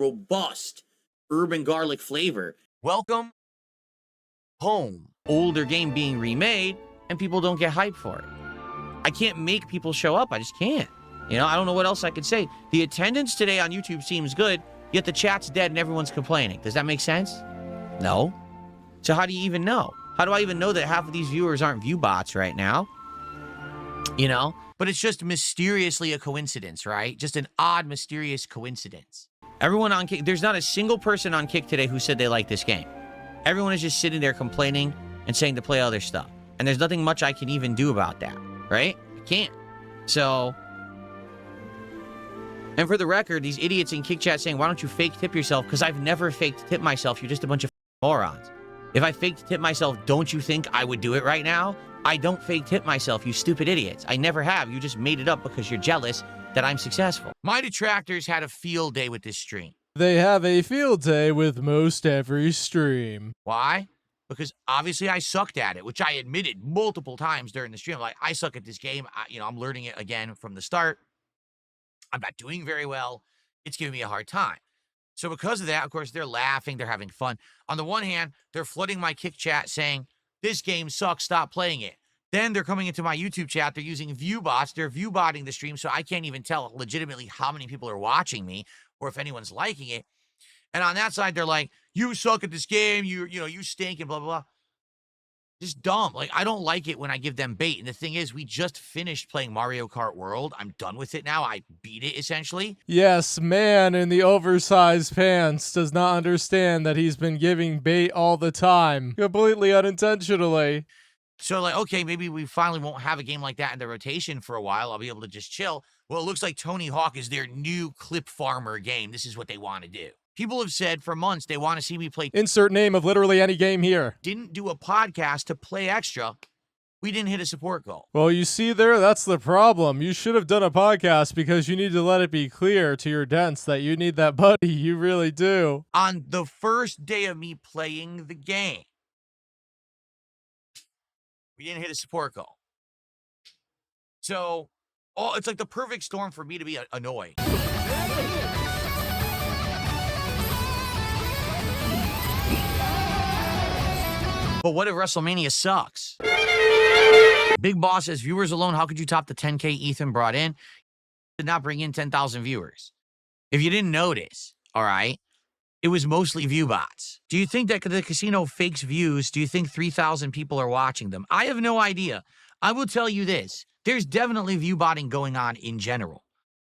robust urban garlic flavor. Welcome home. Older game being remade, and people don't get hyped for it. I can't make people show up. I just can't. You know, I don't know what else I could say. The attendance today on YouTube seems good, yet the chat's dead and everyone's complaining. Does that make sense? No. So how do you even know? How do I even know that half of these viewers aren't view bots right now? You know? But it's just mysteriously a coincidence, right? Just an odd, mysterious coincidence. Everyone on Kick, there's not a single person on Kick today who said they like this game. Everyone is just sitting there complaining and saying to play other stuff. And there's nothing much I can even do about that, right? I can't. So, and for the record, these idiots in Kick Chat saying, why don't you fake tip yourself? Because I've never faked tip myself. You're just a bunch of morons. If I faked tip myself, don't you think I would do it right now? I don't fake tip myself, you stupid idiots. I never have. You just made it up because you're jealous that I'm successful. My detractors had a field day with this stream. They have a field day with most every stream. Why? Because obviously I sucked at it, which I admitted multiple times during the stream. Like, I suck at this game. I'm learning it again from the start. I'm not doing very well. It's giving me a hard time. So because of that, of course, they're laughing. They're having fun. On the one hand, they're flooding my Kick Chat saying, this game sucks, stop playing it. Then they're coming into my YouTube chat. They're using view bots. They're view botting the stream, so I can't even tell legitimately how many people are watching me or if anyone's liking it. And on that side, they're like, you suck at this game. You stink and blah, blah, blah. Just dumb. Like, I don't like it when I give them bait. And the thing is, we just finished playing Mario Kart World. I'm done with it now. I beat it, essentially. Yes, man in the oversized pants does not understand that he's been giving bait all the time. Completely unintentionally. So, like, okay, maybe we finally won't have a game like that in the rotation for a while. I'll be able to just chill. Well, it looks like Tony Hawk is their new clip farmer game. This is what they want to do. People have said for months they want to see me play. Insert name of literally any game here. Didn't do a podcast to play extra. We didn't hit a support goal. Well, you see there, that's the problem. You should have done a podcast because you need to let it be clear to your dents that you need that buddy. You really do. On the first day of me playing the game, we didn't hit a support goal. So, it's like the perfect storm for me to be annoyed. But what if WrestleMania sucks? Big Boss says, viewers alone, how could you top the 10K Ethan brought in? Did not bring in 10,000 viewers. If you didn't notice, all right, it was mostly view bots. Do you think that the casino fakes views? Do you think 3,000 people are watching them? I have no idea. I will tell you this. There's definitely view botting going on in general.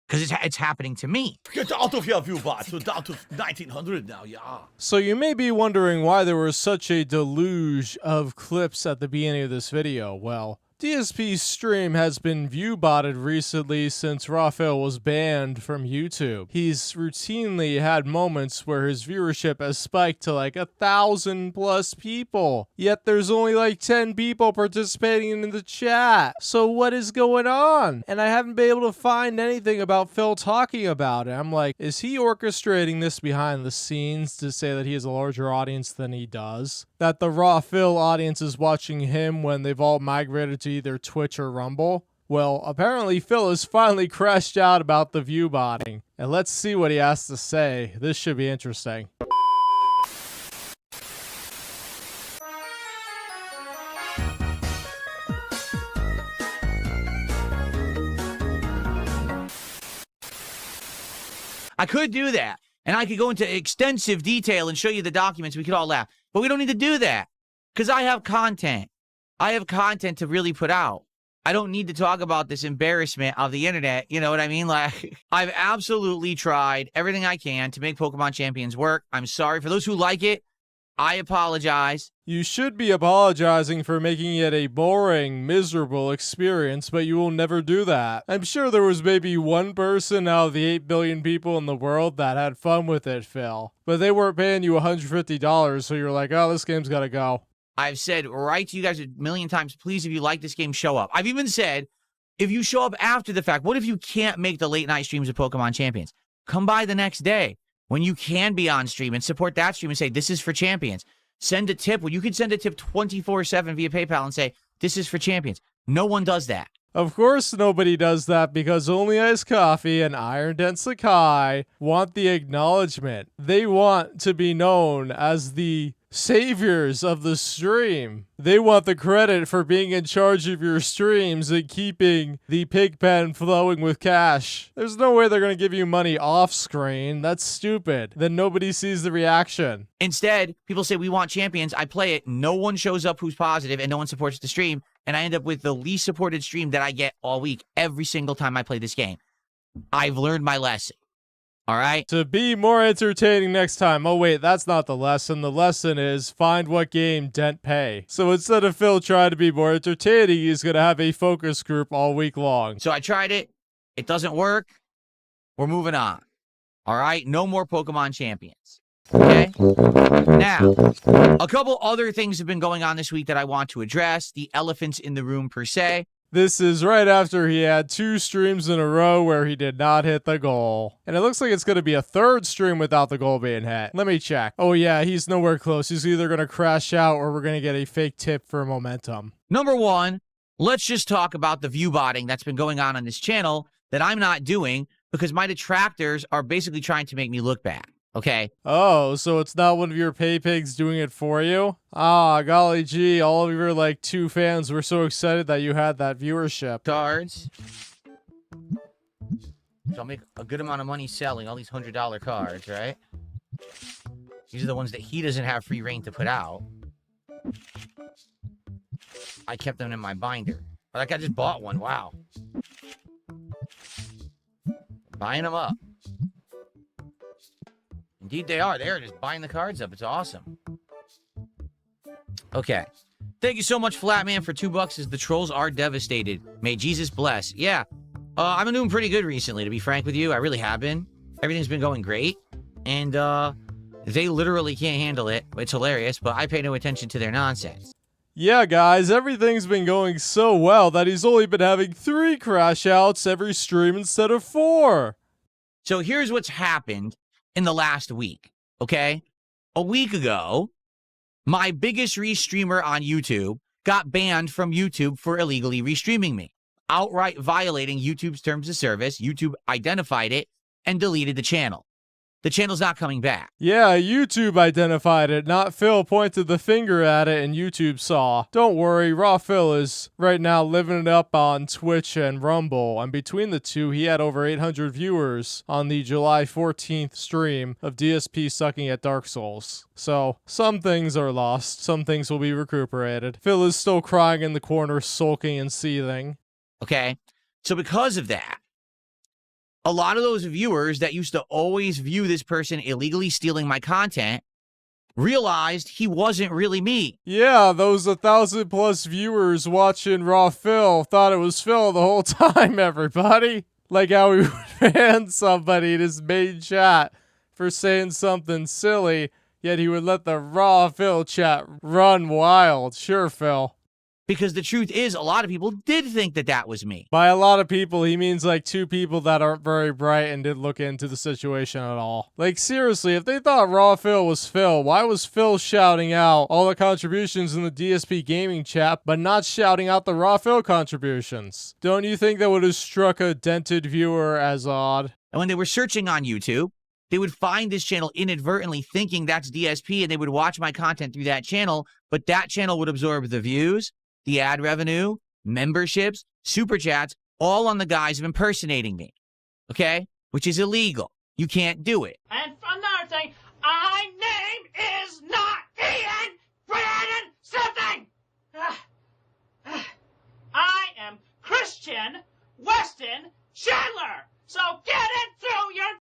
Because it's happening to me. Get out of your view bots. We're down to 1,900 now, yeah. So you may be wondering why there was such a deluge of clips at the beginning of this video. Well, DSP's stream has been view botted recently since rawphil was banned from YouTube. He's routinely had moments where his viewership has spiked to like 1,000+ people. Yet there's only like 10 people participating in the chat. So what is going on? And I haven't been able to find anything about Phil talking about it. I'm like, is he orchestrating this behind the scenes to say that he has a larger audience than he does? That the rawphil audience is watching him when they've all migrated to either Twitch or Rumble? Well, apparently Phil has finally crashed out about the view botting. And let's see what he has to say. This should be interesting. I could do that. And I could go into extensive detail and show you the documents. We could all laugh. But we don't need to do that. Because I have content. I have content to really put out. I don't need to talk about this embarrassment of the internet. You know what I mean? Like, I've absolutely tried everything I can to make Pokemon Champions work. I'm sorry. For those who like it, I apologize. You should be apologizing for making it a boring, miserable experience, but you will never do that. I'm sure there was maybe one person out of the 8 billion people in the world that had fun with it, Phil. But they weren't paying you $150, so you're like, oh, this game's gotta go. I've said right to you guys a million times, please, if you like this game, show up. I've even said, if you show up after the fact, what if you can't make the late night streams of Pokemon Champions? Come by the next day when you can be on stream and support that stream and say, this is for Champions. Send a tip. Well, you could send a tip 24/7 via PayPal and say, this is for Champions. No one does that. Of course nobody does that because only Iced Coffee and Iron Den Sakai want the acknowledgement. They want to be known as the saviors of the stream. They want the credit for being in charge of your streams and keeping the pig pen flowing with cash. There's no way they're going to give you money off screen. That's stupid. Then nobody sees the reaction. Instead, people say we want champions. I play it. No one shows up who's positive and no one supports the stream. And I end up with the least supported stream that I get all week every single time I play this game. I've learned my lesson. All right? To be more entertaining next time. Oh, wait, that's not the lesson. The lesson is find what game dent pay. So instead of Phil trying to be more entertaining, he's going to have a focus group all week long. So I tried it. It doesn't work. We're moving on. All right? No more Pokemon champions. Okay? Now, a couple other things have been going on this week that I want to address. The elephants in the room, per se. This is right after he had 2 streams in a row where he did not hit the goal. And it looks like it's going to be a 3rd stream without the goal being hit. Let me check. Oh yeah, he's nowhere close. He's either going to crash out or we're going to get a fake tip for momentum. Number one, let's just talk about the view botting that's been going on this channel that I'm not doing because my detractors are basically trying to make me look bad. Okay. Oh, so it's not one of your pay pigs doing it for you? Ah, golly gee, all of your like 2 fans were so excited that you had that viewership. Cards. So I'll make a good amount of money selling all these $100 cards, right? These are the ones that he doesn't have free reign to put out. I kept them in my binder. Like I just bought one. Wow. Buying them up. Indeed they are. They're just buying the cards up. It's awesome. Okay. Thank you so much, Flatman, for $2 as the trolls are devastated. May Jesus bless. Yeah. I've been doing pretty good recently, to be frank with you. I really have been. Everything's been going great. And, they literally can't handle it. It's hilarious, but I pay no attention to their nonsense. Yeah, guys, everything's been going so well that he's only been having 3 crash outs every stream instead of 4. So here's what's happened in the last week, okay? A week ago, my biggest restreamer on YouTube got banned from YouTube for illegally restreaming me, outright violating YouTube's terms of service. YouTube identified it and deleted the channel. The channel's not coming back. Yeah, YouTube identified it, not Phil pointed the finger at it and YouTube saw. Don't worry, rawphil is right now living it up on Twitch and Rumble, and between the two, he had over 800 viewers on the July 14th stream of DSP sucking at Dark Souls. So, some things are lost, some things will be recuperated. Phil is still crying in the corner, sulking and seething. Okay? So because of that, a lot of those viewers that used to always view this person illegally stealing my content realized he wasn't really me. Yeah, those 1,000+ viewers watching rawphil thought it was Phil the whole time, everybody. Like how we would ban somebody in his main chat for saying something silly, yet he would let the rawphil chat run wild. Sure, Phil. Because the truth is, a lot of people did think that that was me. By a lot of people, he means like 2 people that aren't very bright and didn't look into the situation at all. Like seriously, if they thought rawphil was Phil, why was Phil shouting out all the contributions in the DSP gaming chat, but not shouting out the rawphil contributions? Don't you think that would have struck a dented viewer as odd? And when they were searching on YouTube, they would find this channel inadvertently thinking that's DSP, and they would watch my content through that channel, but that channel would absorb the views, the ad revenue, memberships, super chats, all on the guise of impersonating me, okay? Which is illegal. You can't do it. And another thing, my name is not Ian Brandon something! I am Christian Weston Chandler! So get it through your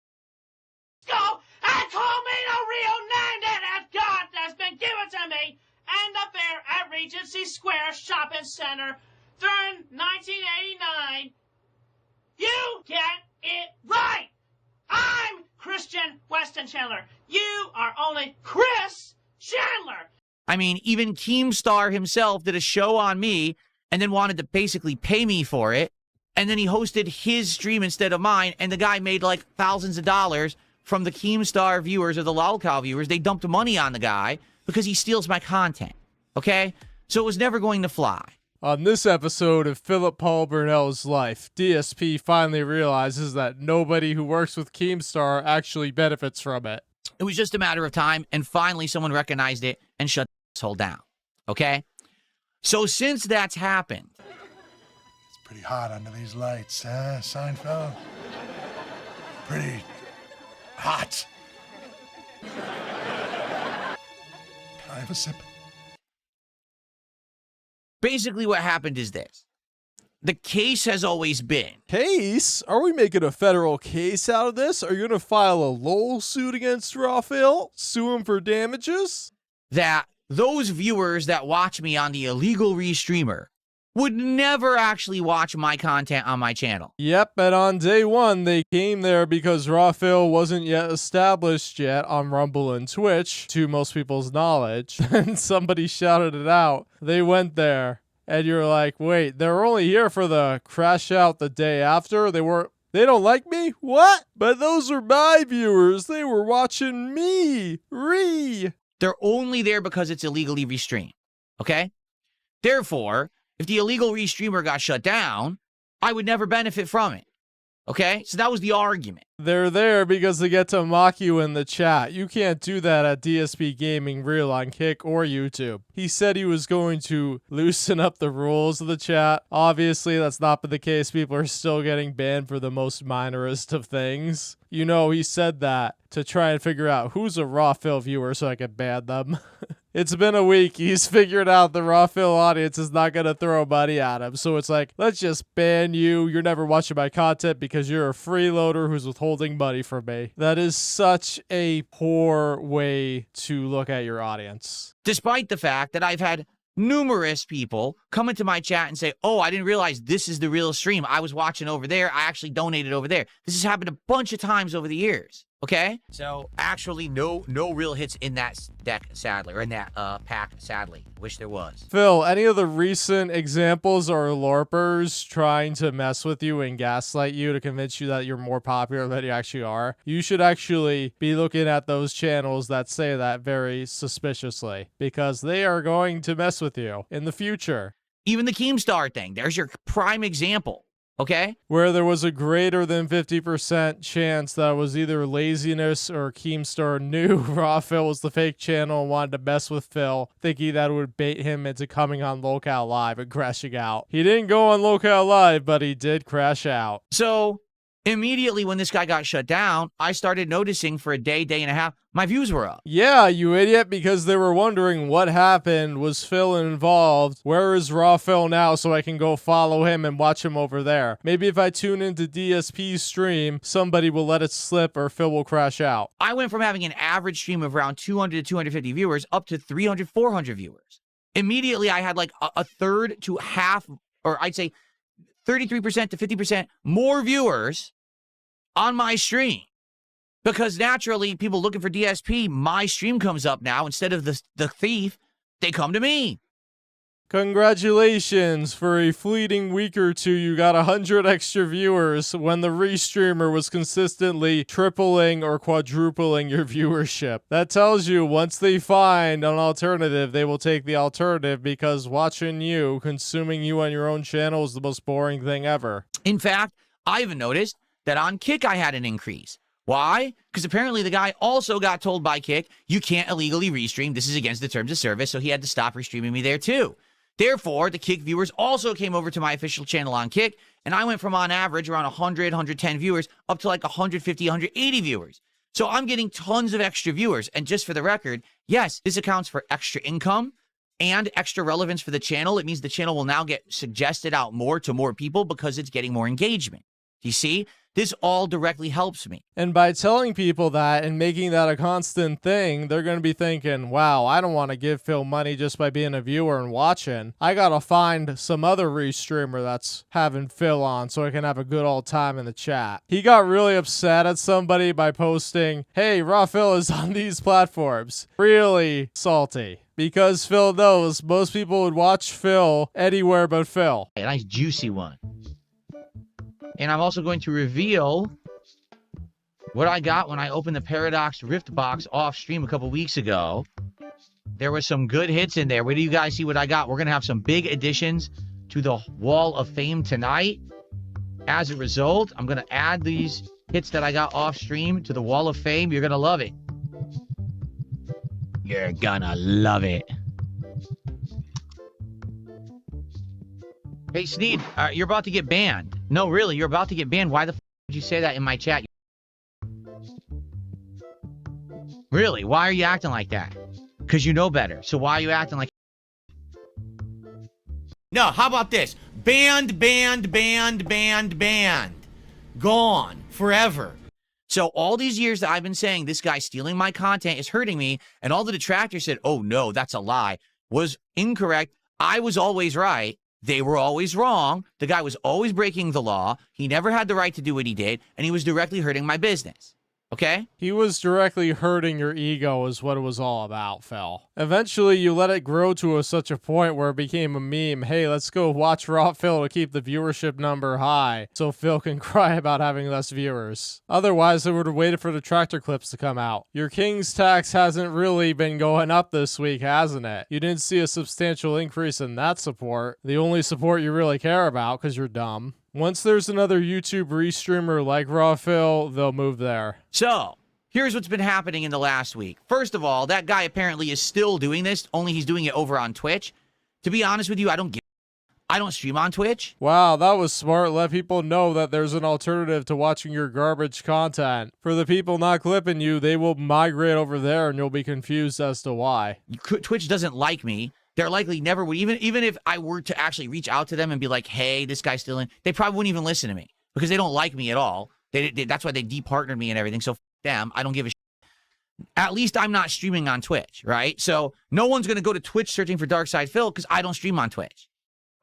skull and call me the real name that God has been given to me! And the fair at Regency Square Shopping Center during 1989. You get it right. I'm Christian Weston Chandler. You are only Chris Chandler. I mean, even Keemstar himself did a show on me and then wanted to basically pay me for it. And then he hosted his stream instead of mine. And the guy made like thousands of dollars from the Keemstar viewers or the lolcow viewers. They dumped money on the guy because he steals my content, okay? So it was never going to fly. On this episode of Philip Paul Burnell's life, DSP finally realizes that nobody who works with Keemstar actually benefits from it. It was just a matter of time, and finally someone recognized it and shut this hole down. Okay? So since that's happened... It's pretty hot under these lights, Seinfeld? Pretty hot. Can I have a sip? Basically what happened is this. The case has always been... Case? Are we making a federal case out of this? Are you going to file a LOL suit against rawphil? Sue him for damages? That those viewers that watch me on the illegal restreamer would never actually watch my content on my channel. Yep, and on day one, they came there because rawphil wasn't yet established yet on Rumble and Twitch, to most people's knowledge. And somebody shouted it out. They went there, and you're like, wait, they're only here for the crash out the day after? They don't like me? What? But those are my viewers. They were watching me. They're only there because it's illegally restreamed. Okay? Therefore, if the illegal restreamer got shut down, I would never benefit from it. Okay? So that was the argument. They're there because they get to mock you in the chat. You can't do that at DSP Gaming Real on Kick or YouTube. He said he was going to loosen up the rules of the chat. Obviously, that's not been the case. People are still getting banned for the most minorest of things. You know, he said that to try and figure out who's a rawphil viewer so I can ban them. It's been a week. He's figured out the rawphil audience is not going to throw money at him. So it's like, let's just ban you. You're never watching my content because you're a freeloader who's withholding money from me. That is such a poor way to look at your audience. Despite the fact that I've had numerous people come into my chat and say, oh, I didn't realize this is the real stream. I was watching over there. I actually donated over there. This has happened a bunch of times over the years. Okay? So, actually, no real hits in that deck, sadly, or in that pack, sadly. Wish there was. Phil, any of the recent examples are LARPers trying to mess with you and gaslight you to convince you that you're more popular than you actually are? You should actually be looking at those channels that say that very suspiciously, because they are going to mess with you in the future. Even the Keemstar thing, there's your prime example. Okay? Where there was a greater than 50% chance that it was either laziness or Keemstar knew rawphil was the fake channel and wanted to mess with Phil, thinking that it would bait him into coming on lolcow live and crashing out. He didn't go on lolcow live, but he did crash out. So, immediately when this guy got shut down, I started noticing for a day and a half, my views were up. Yeah, you idiot, because they were wondering what happened. Was Phil involved? Where is rawphil now so I can go follow him and watch him over there? Maybe if I tune into DSP's stream, somebody will let it slip or Phil will crash out. I went from having an average stream of around 200 to 250 viewers up to 300, 400 viewers. Immediately, I had like a third to half, or I'd say 33% to 50% more viewers on my stream. Because naturally, people looking for DSP, my stream comes up now. Instead of the thief, they come to me. Congratulations. For a fleeting week or two, you got 100 extra viewers when the restreamer was consistently tripling or quadrupling your viewership. That tells you once they find an alternative, they will take the alternative, because watching you, consuming you on your own channel is the most boring thing ever. In fact, I even noticed that on Kick I had an increase. Why? Because apparently the guy also got told by Kick, you can't illegally restream. This is against the terms of service, so he had to stop restreaming me there too. Therefore, the Kick viewers also came over to my official channel on Kick, and I went from on average around 100, 110 viewers up to like 150, 180 viewers. So I'm getting tons of extra viewers. And just for the record, yes, this accounts for extra income and extra relevance for the channel. It means the channel will now get suggested out more to more people because it's getting more engagement. You see? This all directly helps me. And by telling people that and making that a constant thing, they're going to be thinking, wow, I don't want to give Phil money just by being a viewer and watching. I got to find some other restreamer that's having Phil on so I can have a good old time in the chat. He got really upset at somebody by posting, hey, rawphil is on these platforms. Really salty. Because Phil knows most people would watch Phil anywhere but Phil. A nice juicy one. And I'm also going to reveal what I got when I opened the Paradox Rift box off stream a couple weeks ago. There were some good hits in there. Wait till you guys see what I got. We're going to have some big additions to the Wall of Fame tonight. As a result, I'm going to add these hits that I got off stream to the Wall of Fame. You're going to love it. You're going to love it. Hey, Sneed, you're about to get banned. No, really, you're about to get banned. Why the f did you say that in my chat? Really, why are you acting like that? Because you know better. So why are you acting like... No, how about this? Banned, banned, banned, banned, banned. Gone. Forever. So all these years that I've been saying this guy stealing my content is hurting me, and all the detractors said, oh no, that's a lie, was incorrect. I was always right. They were always wrong. The guy was always breaking the law. He never had the right to do what he did, and he was directly hurting my business. Okay? He was directly hurting your ego is what it was all about, Phil. Eventually, you let it grow to such a point where it became a meme. Hey, let's go watch rawphil to keep the viewership number high so Phil can cry about having less viewers. Otherwise, they would have waited for the tractor clips to come out. Your King's tax hasn't really been going up this week, hasn't it? You didn't see a substantial increase in that support. The only support you really care about because you're dumb. Once there's another YouTube restreamer like rawphil, they'll move there. So, here's what's been happening in the last week. First of all, that guy apparently is still doing this, only he's doing it over on Twitch. To be honest with you, I don't stream on Twitch. Wow, that was smart. Let people know that there's an alternative to watching your garbage content. For the people not clipping you, they will migrate over there and you'll be confused as to why. Twitch doesn't like me. They're likely never would, even if I were to actually reach out to them and be like, hey, this guy's stealing, they probably wouldn't even listen to me because they don't like me at all. That's why they departnered me and everything. So f them, I don't give a shit. At least I'm not streaming on Twitch, right? So no one's going to go to Twitch searching for Darkside Phil because I don't stream on Twitch,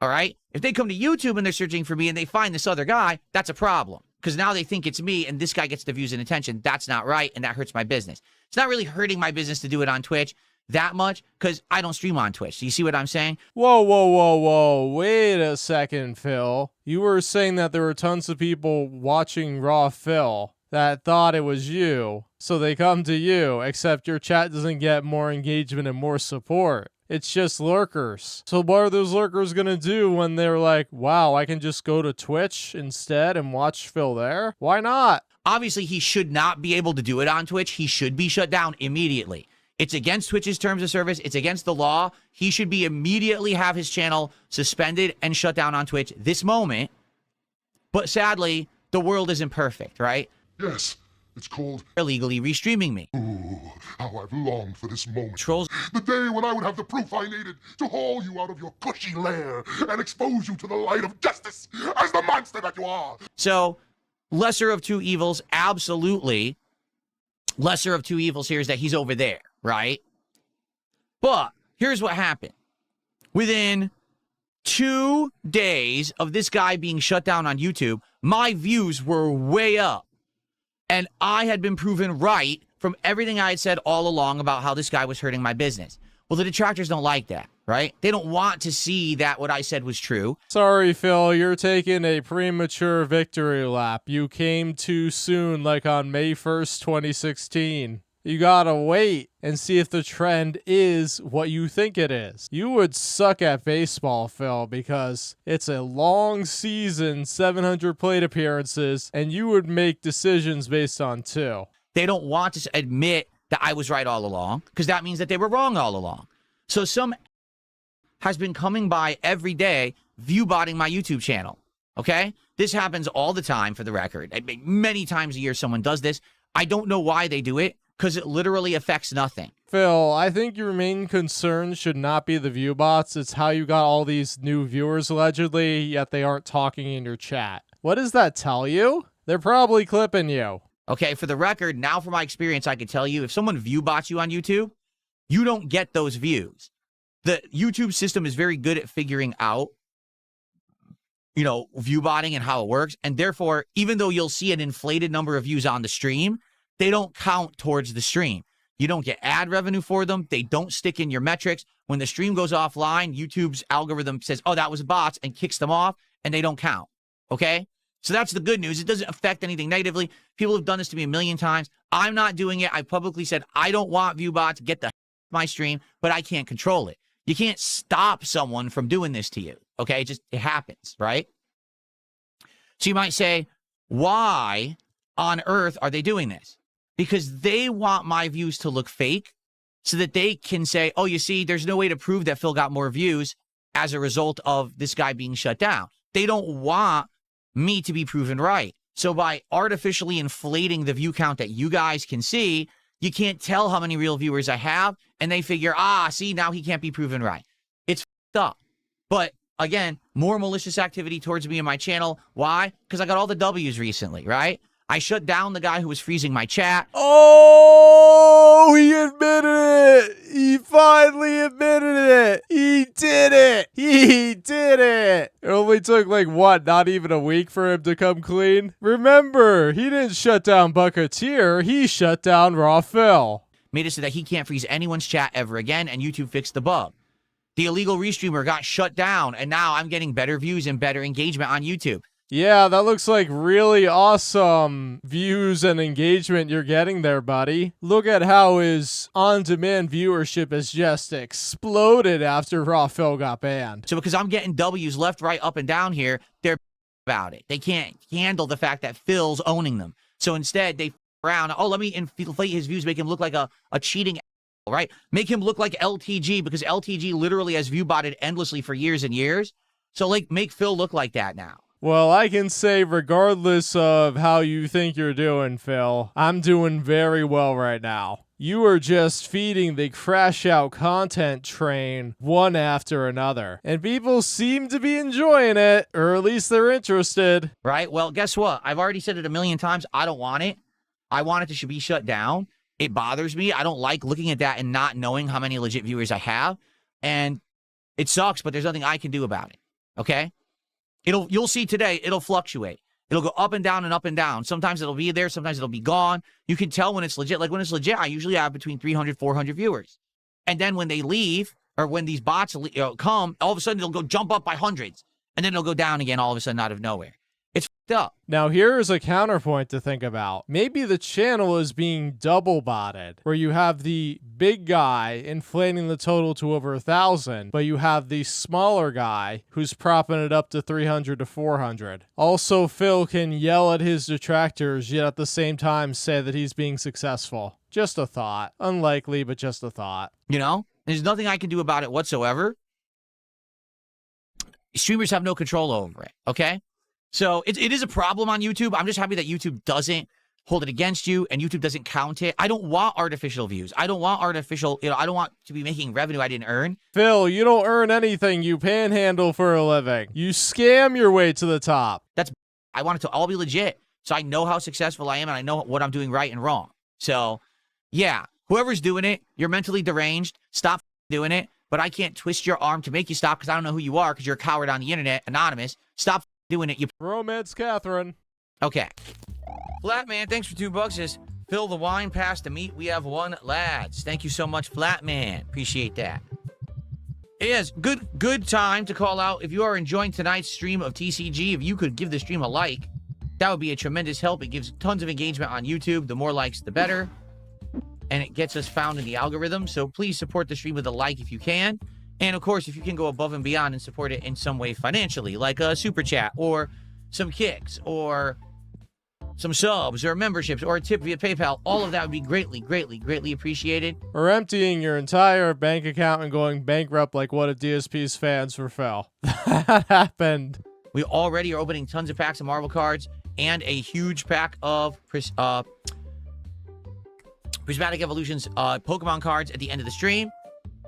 all right? If they come to YouTube and they're searching for me and they find this other guy, that's a problem because now they think it's me and this guy gets the views and attention. That's not right, and that hurts my business. It's not really hurting my business to do it on Twitch that much because I don't stream on Twitch. Do you see what I'm saying? Whoa, whoa, whoa, whoa. Wait a second, Phil. You were saying that there were tons of people watching rawphil that thought it was you, so they come to you, except your chat doesn't get more engagement and more support. It's just lurkers. So what are those lurkers gonna do when they're like, wow, I can just go to Twitch instead and watch Phil there? Why not? Obviously, he should not be able to do it on Twitch. He should be shut down immediately. It's against Twitch's terms of service. It's against the law. He should be immediately have his channel suspended and shut down on Twitch this moment. But sadly, the world isn't perfect, right? Yes, it's called Illegally restreaming me. Ooh, how I've longed for this moment. Trolls. The day when I would have the proof I needed to haul you out of your cushy lair and expose you to the light of justice as the monster that you are. So, lesser of two evils, absolutely. Lesser of two evils here is that he's over there, right? But here's what happened. Within 2 days of this guy being shut down on YouTube, my views were way up. And I had been proven right from everything I had said all along about how this guy was hurting my business. Well, the detractors don't like that, right? They don't want to see that what I said was true. Sorry, Phil, you're taking a premature victory lap. You came too soon, like on May 1st, 2016. You gotta wait and see if the trend is what you think it is. You would suck at baseball, Phil, because it's a long season, 700 plate appearances, and you would make decisions based on 2. They don't want to admit that I was right all along, because that means that they were wrong all along. So some has been coming by every day, view-botting my YouTube channel, okay? This happens all the time, for the record. Many times a year someone does this. I don't know why they do it, because it literally affects nothing. Phil, I think your main concern should not be the view bots. It's how you got all these new viewers, allegedly, yet they aren't talking in your chat. What does that tell you? They're probably clipping you. Okay, for the record, now from my experience, I can tell you, if someone view bots you on YouTube, you don't get those views. The YouTube system is very good at figuring out, you know, view botting and how it works. And therefore, even though you'll see an inflated number of views on the stream, they don't count towards the stream. You don't get ad revenue for them. They don't stick in your metrics. When the stream goes offline, YouTube's algorithm says, oh, that was bots, and kicks them off, and they don't count. Okay? So that's the good news. It doesn't affect anything negatively. People have done this to me a million times. I'm not doing it. I publicly said, I don't want view bots. Get the my stream, but I can't control it. You can't stop someone from doing this to you, okay? It happens, right? So you might say, why on earth are they doing this? Because they want my views to look fake so that they can say, oh, you see, there's no way to prove that Phil got more views as a result of this guy being shut down. They don't want me to be proven right. So by artificially inflating the view count that you guys can see, you can't tell how many real viewers I have, and they figure, see, now he can't be proven right. It's f***ed up. But again, more malicious activity towards me and my channel. Why? Because I got all the W's recently, right? I shut down the guy who was freezing my chat. Oh, he admitted it. He finally admitted it. He did it. He did it. It only took like what, not even a week for him to come clean? Remember, he didn't shut down Bucketeer. He shut down rawphil. Made it so that he can't freeze anyone's chat ever again, and YouTube fixed the bug. The illegal restreamer got shut down, and now I'm getting better views and better engagement on YouTube. Yeah, that looks like really awesome views and engagement you're getting there, buddy. Look at how his on-demand viewership has just exploded after rawphil got banned. So because I'm getting W's left, right, up, and down here, they're about it. They can't handle the fact that Phil's owning them. So instead, they around, let me inflate his views, make him look like a cheating, right? Make him look like LTG, because LTG literally has view botted endlessly for years and years. So like, make Phil look like that now. Well, I can say regardless of how you think you're doing, Phil, I'm doing very well right now. You are just feeding the crash out content train one after another. And people seem to be enjoying it, or at least they're interested. Right? Well, guess what? I've already said it a million times. I don't want it. I want it to be shut down. It bothers me. I don't like looking at that and not knowing how many legit viewers I have. And it sucks, but there's nothing I can do about it. Okay? You'll see today, it'll fluctuate. It'll go up and down and up and down. Sometimes it'll be there, sometimes it'll be gone. You can tell when it's legit. Like when it's legit, I usually have between 300, 400 viewers. And then when they leave, or when these bots come, all of a sudden it'll go jump up by hundreds. And then it'll go down again all of a sudden out of nowhere. It's f***ed up. Now here is a counterpoint to think about. Maybe the channel is being double botted, where you have the big guy inflating the total to over 1,000, but you have the smaller guy who's propping it up to 300 to 400. Also, Phil can yell at his detractors, yet at the same time say that he's being successful. Just a thought. Unlikely, but just a thought. You know, there's nothing I can do about it whatsoever. Streamers have no control over it, okay? So it is a problem on YouTube. I'm just happy that YouTube doesn't hold it against you and YouTube doesn't count it. I don't want artificial views. I don't want artificial, I don't want to be making revenue I didn't earn. Phil, you don't earn anything. You panhandle for a living. You scam your way to the top. I want it to all be legit. So I know how successful I am and I know what I'm doing right and wrong. So yeah, whoever's doing it, you're mentally deranged. Stop doing it. But I can't twist your arm to make you stop because I don't know who you are because you're a coward on the internet, anonymous. Stop doing it, you Romance Catherine. Okay. Flatman, thanks for $2. Says, Phil, the wine past the meat. We have one, lads. Thank you so much, Flatman. Appreciate that. Yes, good time to call out. If you are enjoying tonight's stream of TCG, if you could give the stream a like, that would be a tremendous help. It gives tons of engagement on YouTube. The more likes, the better. And it gets us found in the algorithm. So please support the stream with a like if you can. And of course, if you can go above and beyond and support it in some way financially, like a super chat or some kicks or some subs or memberships or a tip via PayPal, all of that would be greatly appreciated. Or emptying your entire bank account and going bankrupt like one of DSP's fans for Phil. That happened. We already are opening tons of packs of Marvel cards and a huge pack of Prismatic Evolutions Pokemon cards at the end of the stream.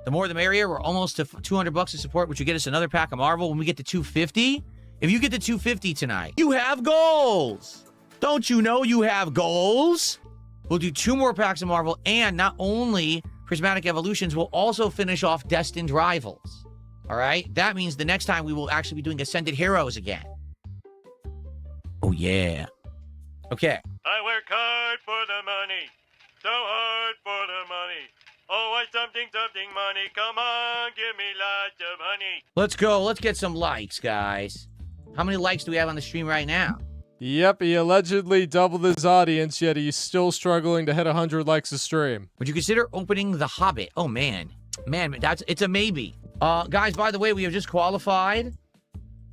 The more the merrier. We're almost to $200 to support, which will get us another pack of Marvel. When we get to 250, if you get to 250 tonight, you have goals. Don't you know you have goals? We'll do 2 more packs of Marvel, and not only Prismatic Evolutions, we'll also finish off Destined Rivals. All right? That means the next time we will actually be doing Ascended Heroes again. Oh, yeah. Okay. I work hard for the money. So hard for the money. Oh, I something money. Come on, give me lots of honey. Let's go. Let's get some likes, guys. How many likes do we have on the stream right now? Yep, he allegedly doubled his audience, yet he's still struggling to hit 100 likes a stream. Would you consider opening The Hobbit? Oh, man. Man, it's a maybe. Guys, by the way, we have just qualified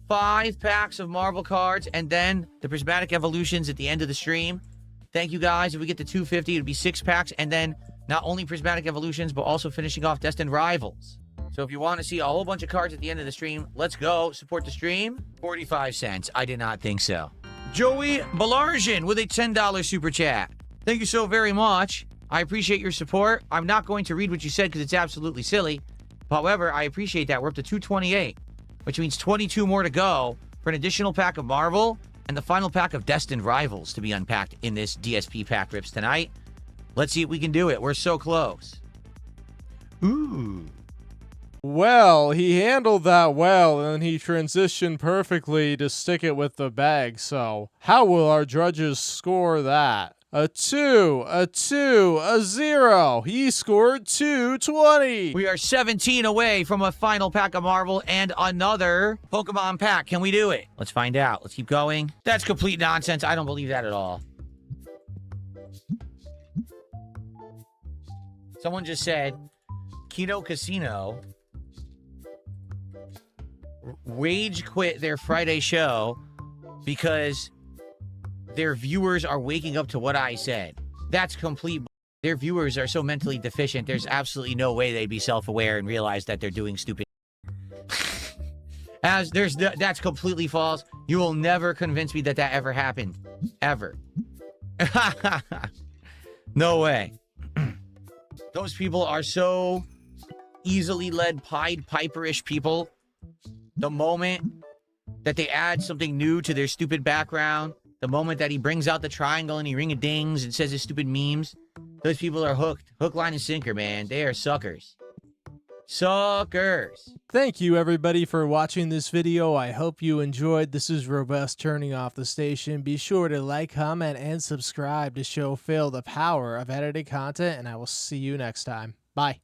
5 packs of Marvel cards and then the Prismatic Evolutions at the end of the stream. Thank you, guys. If we get to 250, it would be 6 packs, and then not only Prismatic Evolutions, but also finishing off Destined Rivals. So if you want to see a whole bunch of cards at the end of the stream, let's go. Support the stream. 45 cents. I did not think so. Joey Balarjian with a $10 super chat. Thank you so very much. I appreciate your support. I'm not going to read what you said because it's absolutely silly. However, I appreciate that. We're up to 228, which means 22 more to go for an additional pack of Marvel and the final pack of Destined Rivals to be unpacked in this DSP pack rips tonight. Let's see if we can do it. We're so close. Ooh. Well, he handled that well, and he transitioned perfectly to stick it with the bag, so how will our judges score that? A 2, a 2, a 0. He scored 220. We are 17 away from a final pack of Marvel and another Pokemon pack. Can we do it? Let's find out. Let's keep going. That's complete nonsense. I don't believe that at all. Someone just said, Kino Casino rage quit their Friday show because their viewers are waking up to what I said. That's complete. Their viewers are so mentally deficient, there's absolutely no way they'd be self-aware and realize that they're doing stupid. That's completely false. You will never convince me that that ever happened. Ever. No way. Those people are so easily led Pied Piper-ish people. The moment that they add something new to their stupid background, the moment that he brings out the triangle and he ring-a-dings and says his stupid memes, those people are hooked. Hook, line, and sinker, man. They are suckers. Suckers. Thank you, everybody, for watching this video. I hope you enjoyed. This is Robust turning off the station. Be sure to like, comment, and subscribe to show Phil the power of edited content, and I will see you next time. Bye.